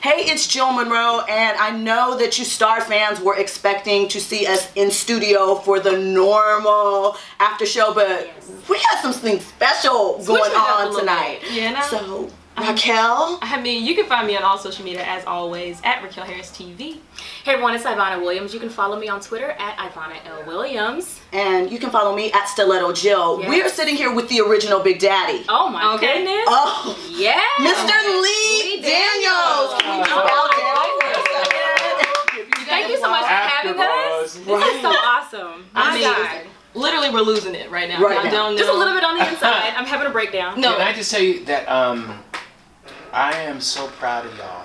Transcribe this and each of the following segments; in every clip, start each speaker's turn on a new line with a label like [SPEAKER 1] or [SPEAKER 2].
[SPEAKER 1] Hey, it's Jill Munroe, and I know that you Star fans were expecting to see us in studio for the normal after show, but we have something special going on tonight. So, Raquel?
[SPEAKER 2] I mean, you can find me on all social media as always at Raquel Harris TV.
[SPEAKER 3] Hey everyone, it's Ivanna Williams. You can follow me on Twitter at Ivanna L. Williams.
[SPEAKER 1] And you can follow me at Stiletto Jill. Yes. We are sitting here with the original Big Daddy.
[SPEAKER 3] Oh my goodness.
[SPEAKER 1] Oh,
[SPEAKER 3] yeah.
[SPEAKER 1] Mr. Lee Daniels.
[SPEAKER 3] Thank you so much for having us. This is so awesome.
[SPEAKER 2] I mean, literally we're losing it right now.
[SPEAKER 3] Just a little bit on the inside. I'm having a breakdown.
[SPEAKER 4] No. Can I just tell you that I am so proud of y'all.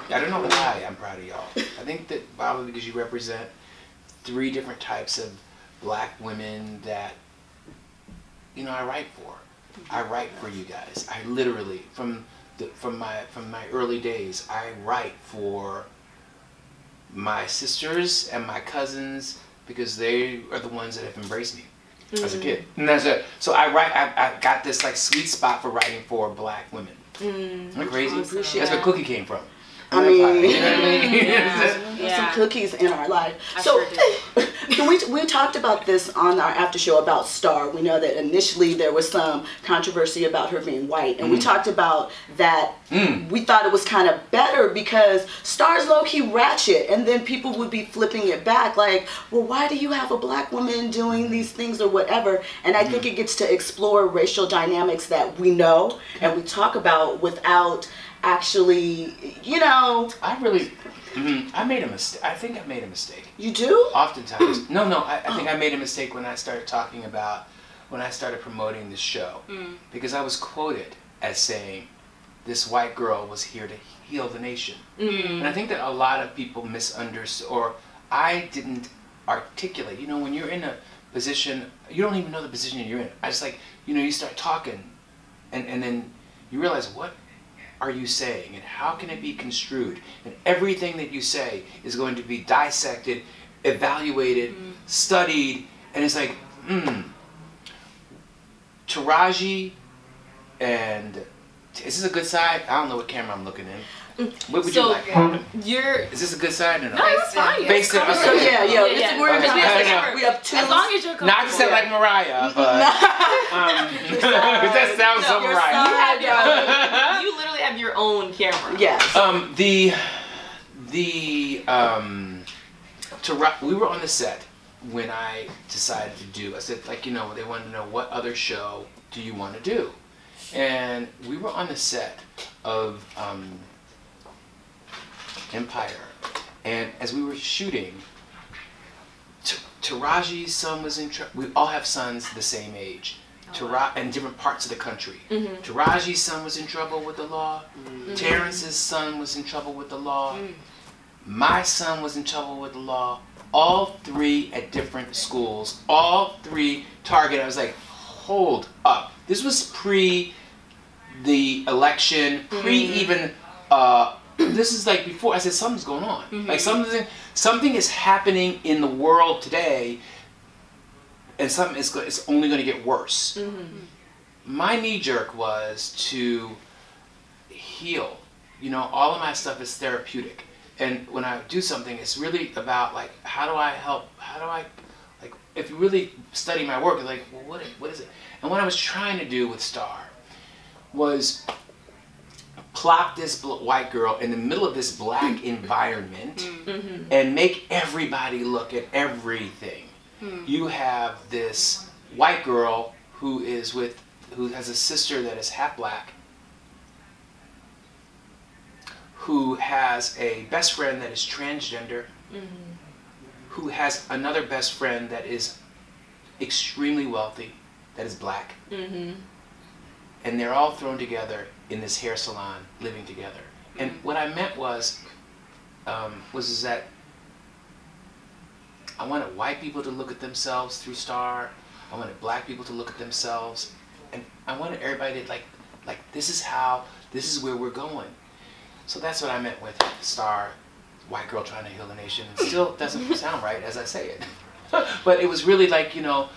[SPEAKER 4] I don't know why I'm proud of y'all. I think that probably because you represent 3 different types of black women that, you know, I write for. I write for you guys. I literally, from my early days, I write for my sisters and my cousins because they are the ones that have embraced me as a kid. And that's it. So I got this like sweet spot for writing for black women. Isn't that crazy? That's where Cookie came from.
[SPEAKER 1] I mean,
[SPEAKER 4] you know what I mean?
[SPEAKER 1] Some cookies in our life. So we talked about this on our after show about Star. We know that initially there was some controversy about her being white, and we talked about that. We thought it was kind of better because Star's low-key ratchet, and then people would be flipping it back like, well, why do you have a black woman doing these things or whatever? And I think it gets to explore racial dynamics that we know and we talk about without actually, you know.
[SPEAKER 4] I made a mistake. I think I made a mistake.
[SPEAKER 1] You do?
[SPEAKER 4] Oftentimes. No, I think I made a mistake when I started talking about, when I started promoting this show. Because I was quoted as saying, this white girl was here to heal the nation. And I think that a lot of people misunderstood, or I didn't articulate. You know, when you're in a position, you don't even know the position you're in. I just like, you know, you start talking, and then you realize, what are you saying and how can it be construed, and everything that you say is going to be dissected, evaluated, studied, and it's like Taraji and is this a good side? I don't know what camera I'm looking in. What would you like? Is this a good side or no?
[SPEAKER 3] No, it's fine.
[SPEAKER 4] Based it.
[SPEAKER 1] So we have 2.
[SPEAKER 3] As long as you're comfortable.
[SPEAKER 4] Not to sound like Mariah, but that sounds so Mariah.
[SPEAKER 2] You literally have your own camera.
[SPEAKER 1] Yes.
[SPEAKER 4] We were on the set when I decided to do. I said, like, you know, they wanted to know what other show do you want to do, and we were on the set of Empire, and as we were shooting, Taraji's son was in trouble. We all have sons the same age, in different parts of the country. Taraji's son was in trouble with the law. Terrence's son was in trouble with the law. My son was in trouble with the law. All 3 at different schools. All 3 targeted. I was like, hold up. This was pre the election, pre even. This is like before. I said something's going on. Like something is happening in the world today, and it's only going to get worse. My knee jerk was to heal. You know, all of my stuff is therapeutic, and when I do something, it's really about like, how do I help? How do I, like, if you really study my work, you're like, well, what is it? And what I was trying to do with Star was plop this white girl in the middle of this black environment and make everybody look at everything. You have this white girl who has a sister that is half black, who has a best friend that is transgender, who has another best friend that is extremely wealthy, that is black, and they're all thrown together in this hair salon, living together. And what I meant was that I wanted white people to look at themselves through Star. I wanted black people to look at themselves, and I wanted everybody to like this is where we're going. So that's what I meant with Star, white girl trying to heal the nation. It still doesn't sound right as I say it, but it was really like, you know,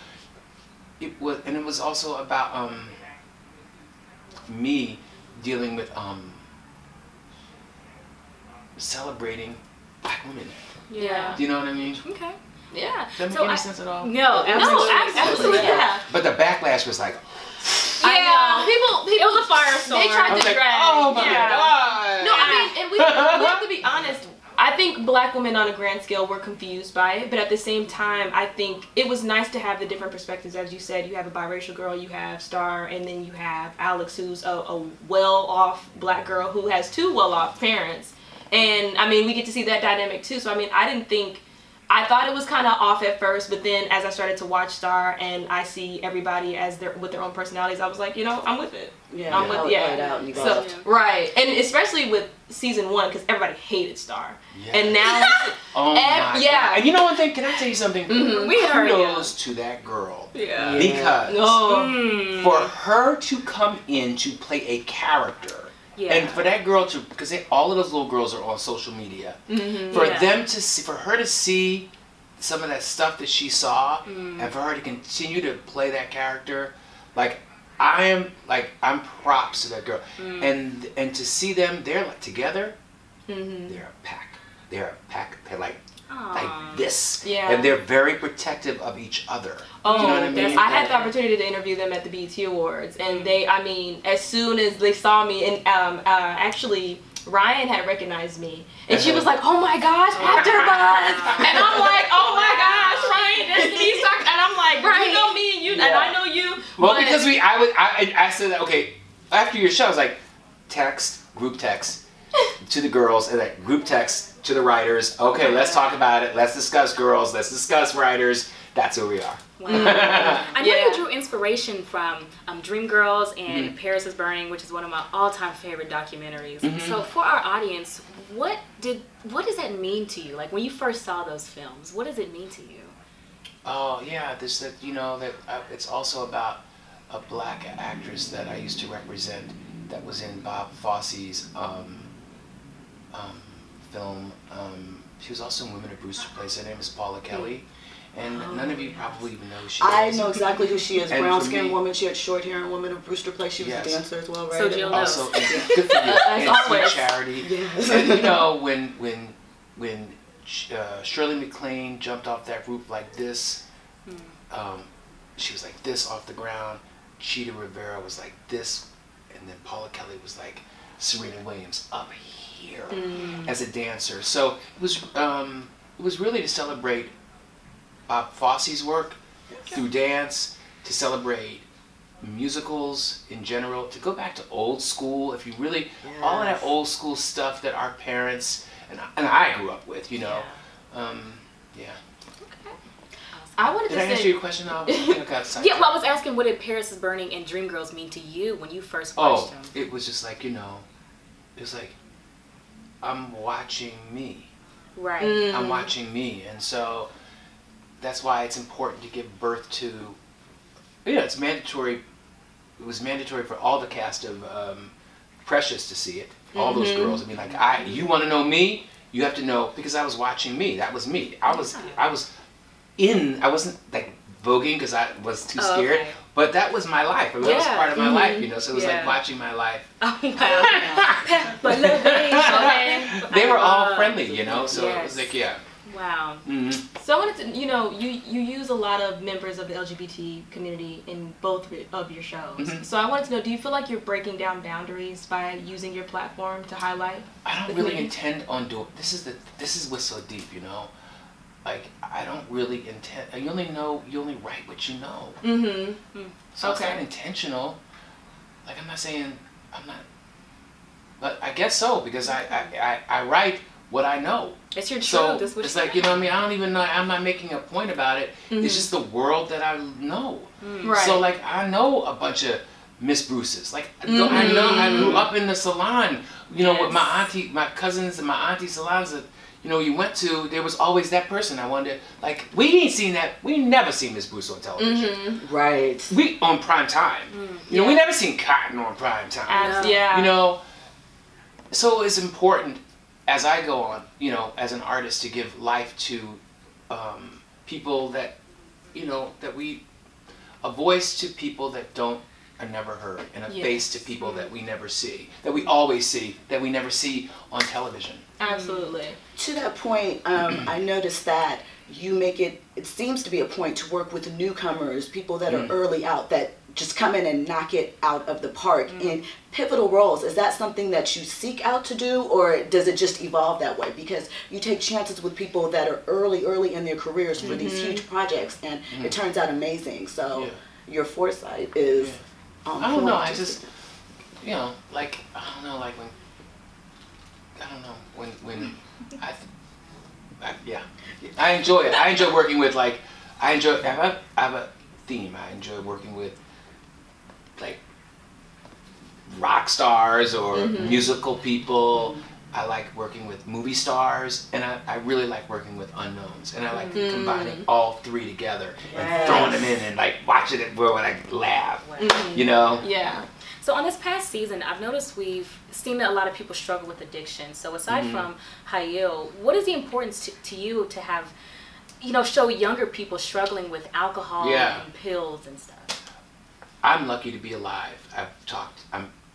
[SPEAKER 4] it was also about me dealing with celebrating black women.
[SPEAKER 3] Yeah.
[SPEAKER 4] Do you know what I mean?
[SPEAKER 3] Okay. Yeah.
[SPEAKER 4] Does that make any sense at all?
[SPEAKER 3] No, absolutely.
[SPEAKER 2] Yeah.
[SPEAKER 4] But the backlash was like,
[SPEAKER 2] Yeah, people.
[SPEAKER 3] It was a firestorm.
[SPEAKER 2] They tried
[SPEAKER 4] I was
[SPEAKER 2] to
[SPEAKER 4] like,
[SPEAKER 2] drag.
[SPEAKER 4] oh my
[SPEAKER 2] yeah.
[SPEAKER 4] God.
[SPEAKER 2] No, I mean, and we have to be honest. I think black women on a grand scale were confused by it, but at the same time, I think it was nice to have the different perspectives. As you said, you have a biracial girl, you have Star, and then you have Alex, who's a well-off black girl who has two well-off parents. And I mean, we get to see that dynamic too. So I mean, I thought it was kind of off at first, but then as I started to watch Star and I see everybody with their own personalities, I was like, you know, I'm with it.
[SPEAKER 1] Yeah,
[SPEAKER 2] I'm with it. So right, and especially with season 1, because everybody hated Star, and now
[SPEAKER 4] oh my God. And you know one thing? Can I tell you something? Kudos to that girl.
[SPEAKER 2] Yeah.
[SPEAKER 4] Because for her to come in to play a character. Yeah. And for that girl to, because all of those little girls are on social media, for them to see, for her to see some of that stuff that she saw, and for her to continue to play that character, like I'm props to that girl, and to see them, they're like together, they're a pack, they're like this, and they're very protective of each other.
[SPEAKER 2] Oh,
[SPEAKER 4] you know what I mean?
[SPEAKER 2] I had the opportunity to interview them at the BET Awards, and they, I mean, as soon as they saw me, and actually Ryan had recognized me, and she was like, "Oh my gosh, AFTERBUZZ!" And I'm like, "Oh my gosh, Ryan, that's me!" And I'm like, "You know me, and you, and I know you."
[SPEAKER 4] Well, because I said that, okay, after your show, I was like, group text to the girls, and like group text to the writers. Okay, let's talk about it. Let's discuss girls. Let's discuss writers. That's who we are.
[SPEAKER 3] Wow. I know you drew inspiration from Dreamgirls and Paris is Burning, which is one of my all-time favorite documentaries. So for our audience, what does that mean to you? Like when you first saw those films, what does it mean to you?
[SPEAKER 4] Oh yeah, it's also about a black actress that I used to represent that was in Bob Fosse's film. She was also in Women of Brewster Place. Her name is Paula Kelly. And none of you probably even know who she is.
[SPEAKER 1] I know exactly who she is. Brown-skinned woman. She had short hair in Women of Brewster Place. She was a dancer as well, right?
[SPEAKER 3] So Jill knows.
[SPEAKER 4] Also, good for you. And always. Charity. Yes. And you know, when Shirley MacLaine jumped off that roof like this, she was like this off the ground. Cheetah Rivera was like this, and then Paula Kelly was like Serena Williams up here as a dancer. So it was really to celebrate Bob Fosse's work through dance, to celebrate musicals in general, to go back to old school. If you really, all of that old school stuff that our parents and I grew up with, you know,
[SPEAKER 2] I wanted
[SPEAKER 4] Did
[SPEAKER 2] to
[SPEAKER 4] I answer your question? I
[SPEAKER 3] was asking, what did Paris is Burning and Dreamgirls mean to you when you first watched them?
[SPEAKER 4] It was just like, you know, it was like, I'm watching me.
[SPEAKER 3] Right.
[SPEAKER 4] I'm watching me, and so that's why it's important to give birth to, it's mandatory. It was mandatory for all the cast of Precious to see it. All those girls. I mean, like, you want to know me, you have to know, because I was watching me. That was me. I wasn't like voguing because I was too scared, but that was my life. I mean, that was part of my life, you know. So it was like watching my life.
[SPEAKER 3] Oh wow!
[SPEAKER 4] They were all friendly, you know. So it was like,
[SPEAKER 3] Wow.
[SPEAKER 2] So I wanted to, you know, you use a lot of members of the LGBT community in both of your shows. So I wanted to know, do you feel like you're breaking down boundaries by using your platform to highlight?
[SPEAKER 4] I don't really intend on doing. This is what's so deep, you know. Like, I don't really intend. You only write what you know. So it's not intentional. Like, I'm not. But I guess so, because I write what I know.
[SPEAKER 3] It's your truth.
[SPEAKER 4] So
[SPEAKER 3] it's
[SPEAKER 4] like, you know what I mean? I don't even know. I'm not making a point about it. It's just the world that I know.
[SPEAKER 2] Right.
[SPEAKER 4] So like, I know a bunch of Miss Bruces. Like, I grew up in the salon. You know, with my cousins and my auntie salons that, you know, you went to, there was always that person. I wondered, like, we ain't seen that. We never seen Miss Bruce on television.
[SPEAKER 1] Right.
[SPEAKER 4] We on prime time. You know, we never seen Cotton on prime time. You know, so it's important as I go on, you know, as an artist, to give life to people that, you know, a voice to people that don't are never heard, and a face to people that we never see, that we always see, that we never see on television.
[SPEAKER 2] Absolutely.
[SPEAKER 1] To that point, I noticed that you make it seems to be a point to work with newcomers, people that are early out, that just come in and knock it out of the park in pivotal roles. Is that something that you seek out to do, or does it just evolve that way? Because you take chances with people that are early in their careers for these huge projects, and it turns out amazing. So your foresight is on
[SPEAKER 4] I don't know,
[SPEAKER 1] point.
[SPEAKER 4] I just, you know, like, I don't know, like when I enjoy it. I enjoy working with, like, I have a theme. I enjoy working with, like, rock stars or musical people. I like working with movie stars, and I really like working with unknowns. And I like combining all three together and throwing them in and, like, watching it where I laugh, you know?
[SPEAKER 2] Yeah.
[SPEAKER 3] So on this past season, I've noticed we've seen that a lot of people struggle with addiction. So aside from Jill, what is the importance to you to have, you know, show younger people struggling with alcohol and pills and stuff?
[SPEAKER 4] I'm lucky to be alive. I've talked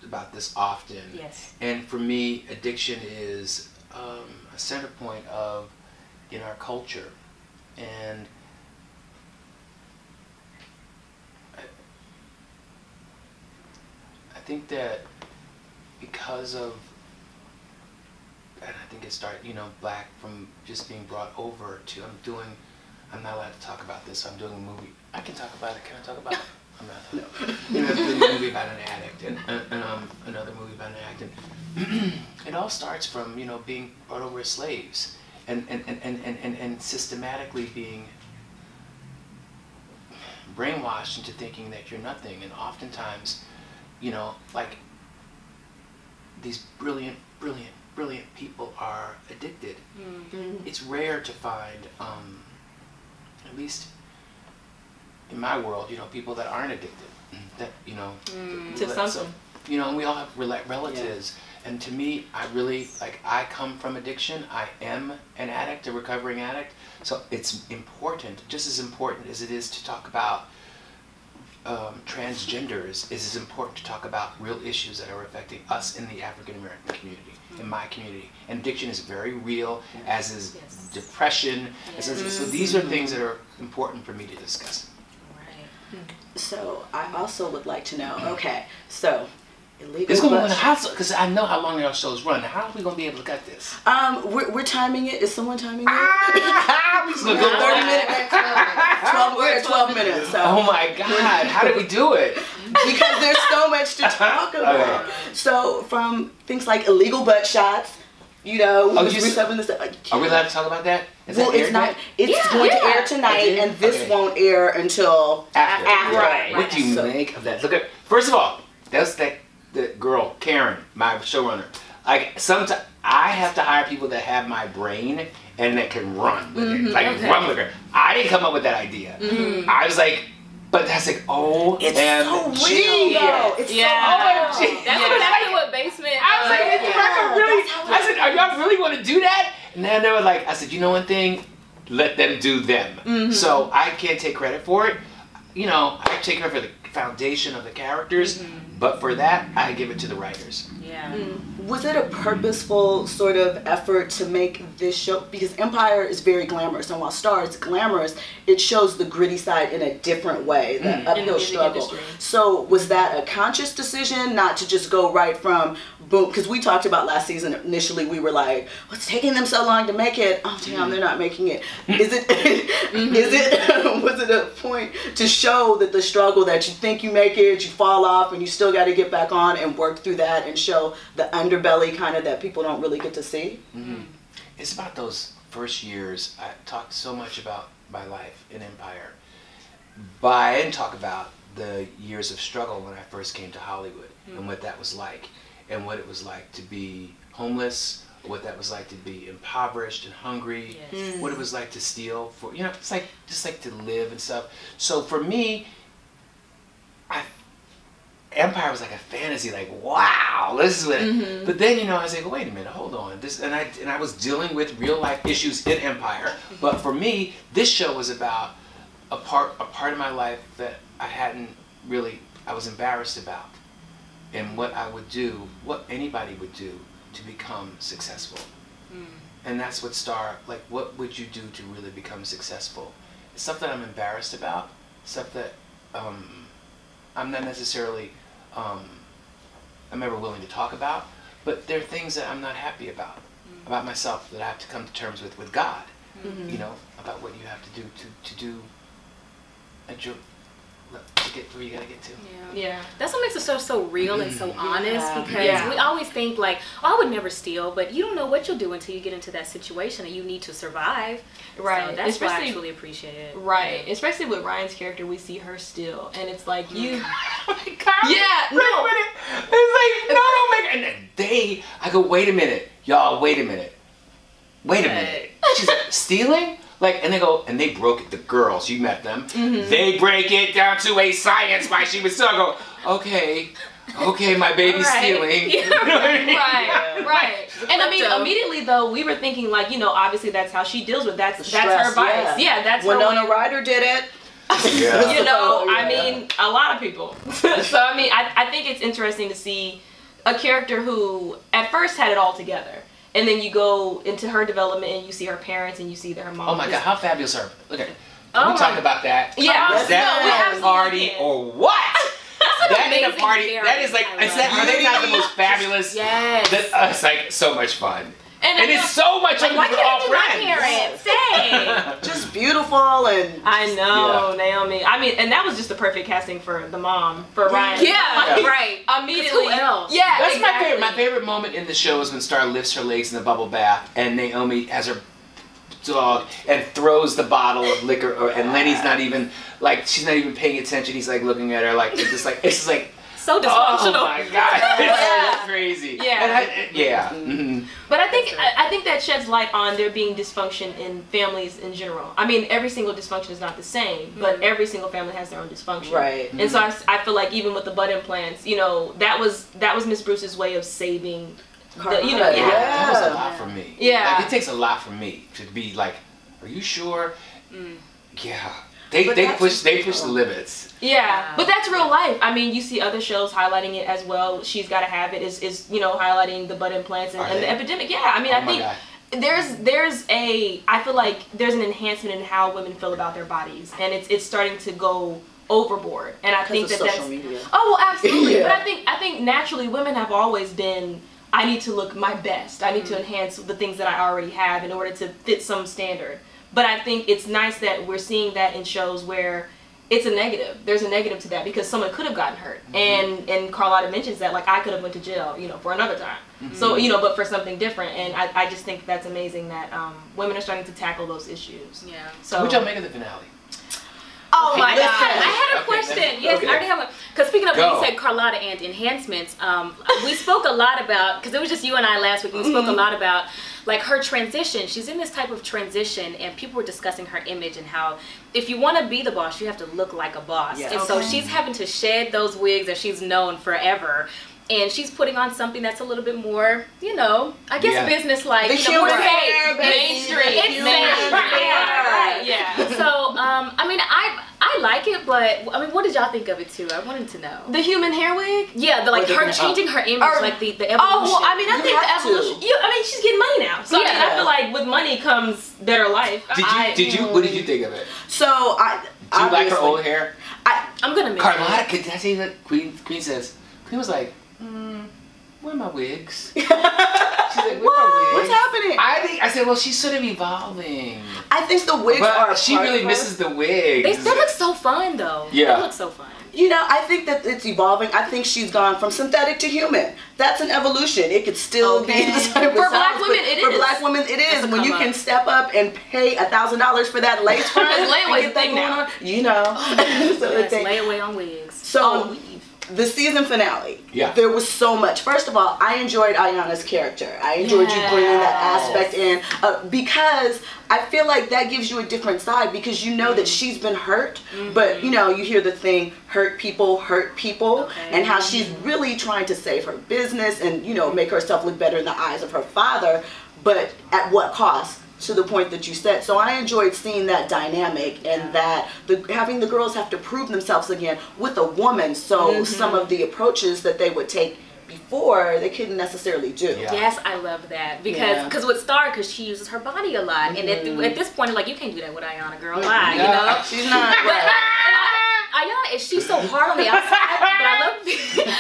[SPEAKER 4] about this often.
[SPEAKER 3] Yes.
[SPEAKER 4] And for me, addiction is a center point in our culture. And I think that because of, and I think it started, you know, back from just being brought over to, I'm not allowed to talk about this, so I'm doing a movie. I can talk about it, can I talk about it? I'm not. No. I'm doing a movie about an addict, and another movie about an addict. And it all starts from, you know, being brought over as slaves, and systematically being brainwashed into thinking that you're nothing. And oftentimes, you know, like, these brilliant people are addicted. It's rare to find, at least in my world, you know, people that aren't addicted. That, you know,
[SPEAKER 2] to something.
[SPEAKER 4] So, you know, and we all have relatives. And to me, I really, like, I come from addiction. I am an addict, a recovering addict. So it's important, just as important as it is to talk about transgenders, is as important to talk about real issues that are affecting us in the African American community, in my community. And addiction is very real, as is depression. So these are things that are important for me to discuss.
[SPEAKER 1] So I also would like to know, okay, so illegal.
[SPEAKER 4] It's going to because I know how long our shows run. How are we going to be able to cut this?
[SPEAKER 1] We're timing it. Is someone timing it?
[SPEAKER 4] We're going to go
[SPEAKER 1] 30 minutes. 12 minutes. So.
[SPEAKER 4] Oh my God! How did we do it?
[SPEAKER 1] Because there's so much to talk about.
[SPEAKER 4] Okay.
[SPEAKER 1] So from things like illegal butt shots, you know,
[SPEAKER 4] are we allowed to talk about that? Is that
[SPEAKER 1] it's not. It's going to air tonight, and this won't air until after.
[SPEAKER 4] Right. What do you make of that? Look at, first of all, that's the girl Karen, my showrunner. Like, sometimes I have to hire people that have my brain and that can run with it, like run with her. I didn't come up with that idea. I was like, but that's like, oh,
[SPEAKER 1] it's so real, though. It's
[SPEAKER 3] OMG. That's exactly what basement.
[SPEAKER 4] I was like, I said, are y'all really want to do that? And then they were like, I said, you know one thing, let them do them. So I can't take credit for it. You know, I take credit for the foundation of the characters, but for that, I give it to the writers.
[SPEAKER 1] Was it a purposeful sort of effort to make this show? Because Empire is very glamorous, and while Star is glamorous, it shows the gritty side in a different way, the uphill struggle. So was that a conscious decision, not to just go right from boom? Because we talked about last season, initially we were like, what's taking them so long to make it? Oh damn, they're not making it. Is it, was it a point to show that the struggle, that you think you make it, you fall off, and you still got to get back on and work through that and show the underbelly kind of that people don't really get to see?
[SPEAKER 4] It's about those first years. I talked so much about my life in Empire, but I didn't talk about the years of struggle when I first came to Hollywood and what that was like, and what it was like to be homeless, what that was like to be impoverished and hungry, what it was like to steal for, you know, it's like just like to live and stuff. So for me, Empire was like a fantasy, like, wow, this is what but then, you know, I was like, wait a minute, hold on. This, and I was dealing with real life issues in Empire. But for me, this show was about a part of my life that I hadn't really I was embarrassed about, and what I would do, what anybody would do to become successful. And that's what Star, like, what would you do to really become successful? It's stuff that I'm embarrassed about, stuff that I'm not necessarily, I'm ever willing to talk about, but there are things that I'm not happy about myself, that I have to come to terms with God, you know, about what you have to do to do to get where you gotta get to.
[SPEAKER 3] Yeah. That's what makes the show so real and so honest, because we always think like, oh, I would never steal, but you don't know what you'll do until you get into that situation and you need to survive.
[SPEAKER 2] Right.
[SPEAKER 3] So that's why I truly appreciate it.
[SPEAKER 2] Right. Especially with Ryan's character, we see her steal, and it's like you.
[SPEAKER 4] Oh my God.
[SPEAKER 2] Yeah. No.
[SPEAKER 4] It's like, no, don't make it. And I go, wait a minute, y'all, wait a minute. Wait a minute. She's like, stealing? Like, and they go, and they broke it, the girls, you met them, they break it down to a science why she was still. I go, okay, my baby's stealing.
[SPEAKER 3] Yeah.
[SPEAKER 4] You know what I mean?
[SPEAKER 2] Right. And I mean, immediately though, we were thinking like, you know, obviously that's how she deals with that's her vice. Yeah, that's her
[SPEAKER 1] Winona Ryder did it.
[SPEAKER 4] Yeah.
[SPEAKER 2] You know, I mean, a lot of people. So I mean, I think it's interesting to see a character who at first had it all together. And then you go into her development and you see her parents and you see her mom.
[SPEAKER 4] Oh my God, how fabulous are, look at, can we talk about that?
[SPEAKER 2] Yeah.
[SPEAKER 4] Is that a party or what? That ain't a party.
[SPEAKER 3] Character.
[SPEAKER 4] That is like, are they not the most fabulous?
[SPEAKER 3] Yes.
[SPEAKER 4] It's like so much fun.
[SPEAKER 2] And
[SPEAKER 4] it's so much fun
[SPEAKER 3] why
[SPEAKER 4] with all
[SPEAKER 3] can't
[SPEAKER 4] friends.
[SPEAKER 3] parents?
[SPEAKER 1] Just beautiful and
[SPEAKER 2] I know, Naomi. I mean, and that was just the perfect casting for the mom, for Ryan.
[SPEAKER 3] Yeah, right.
[SPEAKER 2] Immediately.
[SPEAKER 3] Who else?
[SPEAKER 2] Yeah,
[SPEAKER 4] That's
[SPEAKER 2] exactly.
[SPEAKER 4] my favorite moment in the show is when Star lifts her legs in the bubble bath and Naomi has her dog and throws the bottle of liquor, and Lenny's not even, like, she's not even paying attention. He's like looking at her like, it's just like
[SPEAKER 3] So dysfunctional.
[SPEAKER 4] oh my God, it's so crazy.
[SPEAKER 2] Yeah.
[SPEAKER 4] And
[SPEAKER 2] But I think that sheds light on there being dysfunction in families in general. I mean, every single dysfunction is not the same, but every single family has their own dysfunction.
[SPEAKER 1] Right.
[SPEAKER 2] And so I feel like even with the butt implants, you know, that was Miss Bruce's way of saving. You know,
[SPEAKER 4] that was a lot for me.
[SPEAKER 2] Yeah.
[SPEAKER 4] Like, it takes a lot for me to be like, are you sure? Yeah. They push the limits.
[SPEAKER 2] Yeah, but that's real life. I mean, you see other shows highlighting it as well. She's Gotta Have It is you know, highlighting the butt implants and the epidemic. Yeah, I mean, I think I feel like there's an enhancement in how women feel about their bodies, and it's starting to go overboard. And I think that's
[SPEAKER 1] social media.
[SPEAKER 2] Oh, well, absolutely. But I think naturally women have always been, I need to look my best. I need to enhance the things that I already have in order to fit some standard. But I think it's nice that we're seeing that in shows where it's a negative. There's a negative to that because someone could have gotten hurt. And Carlotta mentions that, like, I could have went to jail, you know, for another time. So, you know, but for something different. And I just think that's amazing that women are starting to tackle those issues.
[SPEAKER 3] Yeah.
[SPEAKER 2] So
[SPEAKER 4] What'd y'all make of the finale?
[SPEAKER 3] Oh my God!
[SPEAKER 1] listen.
[SPEAKER 3] I had a question. Yes, I already have one. Because speaking of, when you said Carlotta and enhancements, we spoke a lot about, because it was just you and I last week, and we spoke a lot about like her transition. She's in this type of transition, and people were discussing her image and how if you want to be the boss, you have to look like a boss.
[SPEAKER 1] Yes.
[SPEAKER 3] And so she's having to shed those wigs that she's known forever. And she's putting on something that's a little bit more, you know, I guess business-like.
[SPEAKER 1] The human hair,
[SPEAKER 2] mainstream.
[SPEAKER 3] It's right. Yeah. So, I mean, I like it, but I mean, what did y'all think of it too? I wanted to know.
[SPEAKER 2] the human hair wig?
[SPEAKER 3] Yeah, her changing her image, like the evolution.
[SPEAKER 2] Oh, well, I mean, I think the
[SPEAKER 1] have
[SPEAKER 2] evolution. I mean, she's getting money now, so I mean, I feel like with money comes better life.
[SPEAKER 4] What did you think of it?
[SPEAKER 1] So
[SPEAKER 4] Do you like her old hair?
[SPEAKER 3] I'm gonna miss
[SPEAKER 4] Carlotta, did I say that? Queen says, Queen was like, where are my wigs? She's like, where are my wigs?
[SPEAKER 1] What's happening?
[SPEAKER 4] I said, well, she's sort of evolving.
[SPEAKER 1] I think the wigs
[SPEAKER 4] But
[SPEAKER 1] are.
[SPEAKER 4] she really misses the wigs.
[SPEAKER 3] They look so fun, though.
[SPEAKER 4] Yeah.
[SPEAKER 3] They look so fun.
[SPEAKER 1] You know, I think that it's evolving. I think she's gone from synthetic to human. That's an evolution. It could still be the type of
[SPEAKER 2] For black women, it is.
[SPEAKER 1] For black women, it is. When you can step up and pay $1,000 for that lace front,
[SPEAKER 2] Because layaway's
[SPEAKER 1] and get that
[SPEAKER 2] thing
[SPEAKER 1] going
[SPEAKER 2] now.
[SPEAKER 1] on, you know. So
[SPEAKER 3] Yes, layaway on wigs.
[SPEAKER 1] So the season finale, there was so much. First of all, I enjoyed Ayanna's character. I enjoyed you bringing that aspect in because I feel like that gives you a different side because you know that she's been hurt, but you know, you hear the thing, hurt people, and how she's really trying to save her business and, you know, make herself look better in the eyes of her father, but at what cost? to the point that you said. So I enjoyed seeing that dynamic and that having the girls have to prove themselves again with a woman. So some of the approaches that they would take before they couldn't necessarily do.
[SPEAKER 3] Yeah. Yes, I love that because with Star, because she uses her body a lot, and at this point, like, you can't do that with Ivanna, girl. Why? You know,
[SPEAKER 1] she's not.
[SPEAKER 3] Ivanna, she's so hard on the outside, but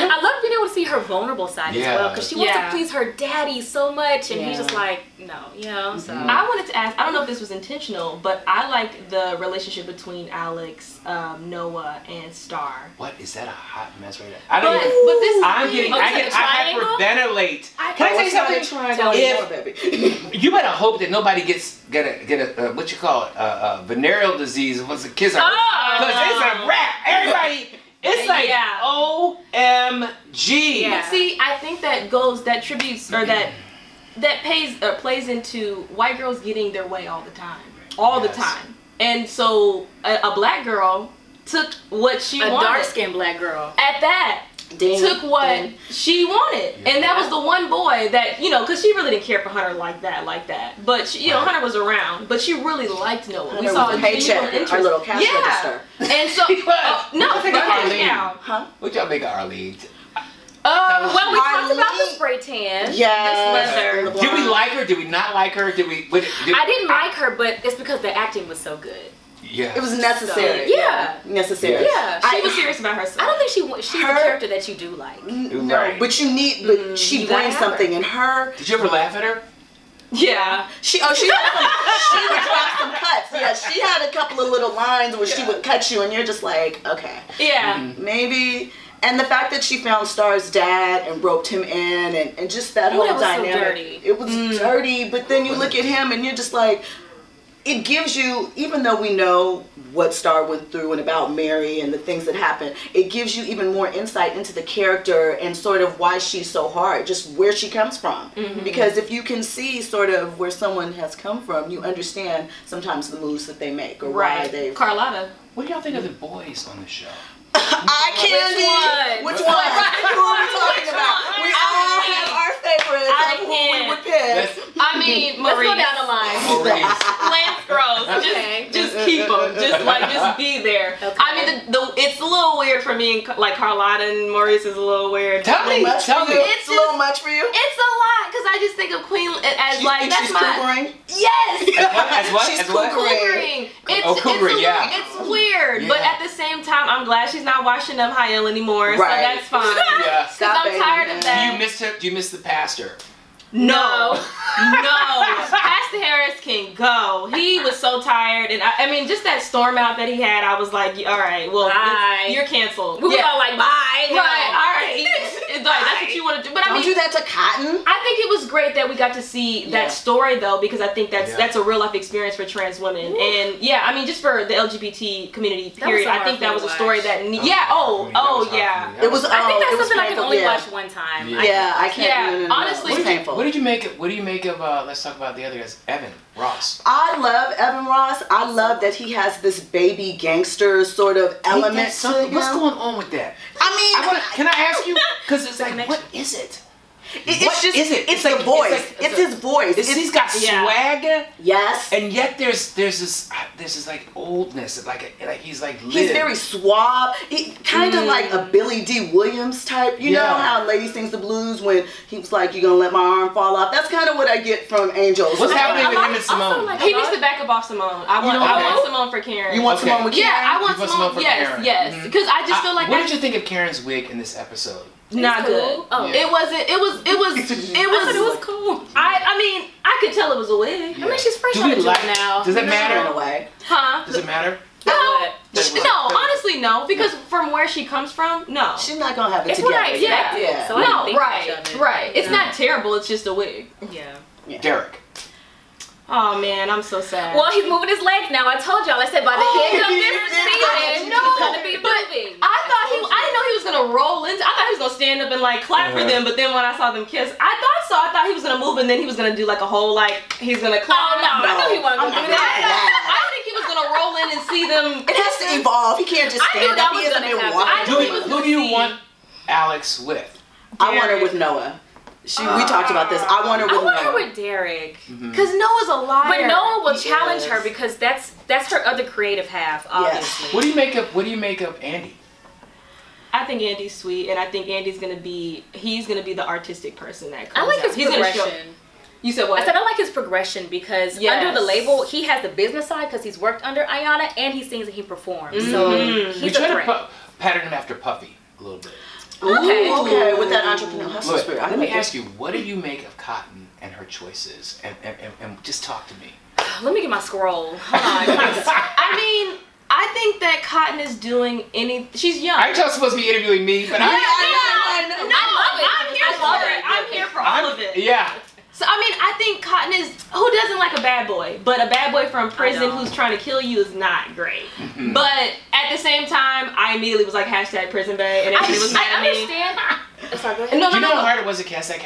[SPEAKER 3] I love being able to see her vulnerable side as well, because she wants to please her daddy so much, and he's just like, no, you know. So
[SPEAKER 2] I wanted to ask, I don't know if this was intentional, but I like the relationship between Alex, Noah, and Star.
[SPEAKER 4] What is that? A hot mess right there? I don't even. I hyperventilate. Can I say something? You better hope that nobody get a what you call it, venereal disease once the kids are, because it's a wrap. Everybody, it's like OMG.
[SPEAKER 2] Yeah. But see, I think that tributes, or that plays into white girls getting their way all the time, and so a black girl took what she wanted.
[SPEAKER 3] A dark-skinned black girl.
[SPEAKER 2] At that. Took what she wanted, and that was the one boy that, you know, because she really didn't care for Hunter like that, but she, you know, Hunter was around, but she really liked Noah.
[SPEAKER 1] Hunter, we saw a paycheck, our little cash register.
[SPEAKER 2] And so
[SPEAKER 4] what y'all think of Arlene?
[SPEAKER 3] Well, we talked about the spray tan.
[SPEAKER 1] Yeah.
[SPEAKER 3] This
[SPEAKER 4] Did we like her? Did we not like her?
[SPEAKER 3] I didn't like her, but it's because the acting was so good.
[SPEAKER 1] Yeah. It was necessary.
[SPEAKER 3] So,
[SPEAKER 1] necessary.
[SPEAKER 3] Yeah.
[SPEAKER 2] She was serious about herself.
[SPEAKER 3] I don't think she's the character that you do like.
[SPEAKER 1] No, but you need, but she brings something in her.
[SPEAKER 4] Did you ever laugh at her?
[SPEAKER 2] Yeah.
[SPEAKER 1] She would drop some cuts. Yeah, she had a couple of little lines where she would cut you and you're just like, okay.
[SPEAKER 2] Yeah.
[SPEAKER 1] Maybe. And the fact that she found Star's dad and roped him in and just that whole dynamic.
[SPEAKER 3] So dirty.
[SPEAKER 1] It was dirty, but then you look at him and you're just like, it gives you, even though we know what Star went through and about Mary and the things that happened, it gives you even more insight into the character and sort of why she's so hard, just where she comes from. Because if you can see sort of where someone has come from, you understand sometimes the moves that they make or why they.
[SPEAKER 2] Carlotta.
[SPEAKER 4] What do y'all think of the boys on the show?
[SPEAKER 1] I can't. Which one? Who are we talking about? We all have our favorites of who we would pick.
[SPEAKER 2] I mean, Maurice.
[SPEAKER 3] Let's go down the line.
[SPEAKER 2] Lance Gross. Just keep them. Just be there. Okay. I mean, it's a little weird for me. Like Carlotta and Maurice is a little weird.
[SPEAKER 4] Tell me.
[SPEAKER 1] It's a little much for you.
[SPEAKER 2] It's a lot because I just think of Queen as that's my.
[SPEAKER 1] Cougering?
[SPEAKER 2] Yes.
[SPEAKER 4] As what?
[SPEAKER 1] She's
[SPEAKER 2] cougering. It's weird, but at the same time, I'm glad she's not washing up Hiel anymore, so that's fine.
[SPEAKER 4] Yeah.
[SPEAKER 2] Because I'm tired of that.
[SPEAKER 4] Do you miss the pastor?
[SPEAKER 2] No. Pastor Harris can go. He was so tired, and I mean, just that storm out that he had, I was like, all right, well, you're canceled.
[SPEAKER 3] We were all like, bye.
[SPEAKER 2] Right, all right. It's like, that's what you want to do. But I mean,
[SPEAKER 1] don't do that to Cotton.
[SPEAKER 2] I think it was great that we got to see that story, though, because I think that's a real life experience for trans women. Ooh. And yeah, I mean, just for the LGBT community, period, I think that was a story that
[SPEAKER 1] It was.
[SPEAKER 3] I think that's something I can only watch one time.
[SPEAKER 1] Yeah, I can't.
[SPEAKER 2] Yeah, honestly,
[SPEAKER 1] it's painful.
[SPEAKER 4] What did you make of let's talk about the other guys, Evan Ross.
[SPEAKER 1] I love Evan Ross. I love that he has this baby gangster sort of element to him.
[SPEAKER 4] What's going on with that?
[SPEAKER 1] I mean,
[SPEAKER 4] can I ask you? Because it's like, what is it?
[SPEAKER 1] It's the voice. It's his voice.
[SPEAKER 4] He's got swag.
[SPEAKER 1] Yes.
[SPEAKER 4] And yet there's this like oldness, like he's like lived.
[SPEAKER 1] He's very suave. He kind of like a Billy D. Williams type. You know how Lady Sings the Blues when he was like, "You gonna let my arm fall off?" That's kind of what I get from Angels.
[SPEAKER 4] What's happening with him and Simone?
[SPEAKER 2] He needs to back up off Simone. I want Simone for Karen.
[SPEAKER 1] You want Simone with Karen?
[SPEAKER 2] Yeah, I want Simone for Karen. Yes. Because I just feel like.
[SPEAKER 4] What did you think of Karen's wig in this episode?
[SPEAKER 2] Not good.
[SPEAKER 3] Oh.
[SPEAKER 2] It wasn't. It was cool. I mean, I could tell it was a wig.
[SPEAKER 3] I mean, she's fresh out of jail now.
[SPEAKER 4] Does it matter?
[SPEAKER 1] In a way.
[SPEAKER 2] Huh?
[SPEAKER 4] Does it matter?
[SPEAKER 2] No, honestly, no. Because from where she comes from, no.
[SPEAKER 1] She's not gonna have it
[SPEAKER 3] it's
[SPEAKER 1] together.
[SPEAKER 3] What I expected.
[SPEAKER 1] Yeah.
[SPEAKER 3] So I didn't think much of it.
[SPEAKER 2] Right. It's not terrible. It's just a wig.
[SPEAKER 3] Yeah.
[SPEAKER 4] Derek.
[SPEAKER 2] Oh man, I'm so sad.
[SPEAKER 3] Well, he's moving his legs now. I told y'all. I said by the end of this season, he's gonna be moving.
[SPEAKER 2] I didn't know he was gonna roll into. I thought he was gonna stand up and like clap for them. But then when I saw them kiss, I thought he was gonna move and then he was gonna do like a whole he's gonna clap.
[SPEAKER 3] Oh no, I knew he wasn't gonna do that.
[SPEAKER 2] I think he was gonna roll in and see them.
[SPEAKER 1] It has to evolve. He can't just stand up. He hasn't been walking.
[SPEAKER 4] Who do you want Alex with?
[SPEAKER 1] I want her with Noah. We talked about this. I want her with
[SPEAKER 3] I want
[SPEAKER 1] Noah.
[SPEAKER 3] her with Derek.
[SPEAKER 2] Because Noah's a liar.
[SPEAKER 3] But Noah will
[SPEAKER 1] He
[SPEAKER 3] challenge
[SPEAKER 1] is.
[SPEAKER 3] her because that's her other creative half, obviously.
[SPEAKER 4] What do you make of Andy?
[SPEAKER 2] I think Andy's sweet, and I think Andy's gonna be the artistic person that comes
[SPEAKER 3] I like
[SPEAKER 2] out.
[SPEAKER 3] his
[SPEAKER 2] He's gonna
[SPEAKER 3] progression.
[SPEAKER 2] show. You said what?
[SPEAKER 3] I said I like his progression because under the label, he has the business side because he's worked under Iyanna and he sings and he performs. So he's
[SPEAKER 4] We
[SPEAKER 3] a
[SPEAKER 4] try
[SPEAKER 3] threat.
[SPEAKER 4] to pattern him after Puffy a little bit.
[SPEAKER 1] Okay, with that entrepreneur hustle spirit.
[SPEAKER 4] Let me ask you, what do you make of Cotton and her choices? And just talk to me.
[SPEAKER 3] Let me get my scroll. Hold on.
[SPEAKER 2] I mean, I think that Cotton is doing she's young.
[SPEAKER 4] I just supposed to be interviewing me, but
[SPEAKER 2] I love it. I'm here for all of it.
[SPEAKER 4] Yeah.
[SPEAKER 2] So, I mean, I think Cotton who doesn't like a bad boy? But a bad boy from prison who's trying to kill you is not great. But at the same time, I immediately was like, #prison bae, and everybody was mad at me.
[SPEAKER 3] I understand. Sorry, go ahead.
[SPEAKER 4] Do you know how hard it was to cast that character?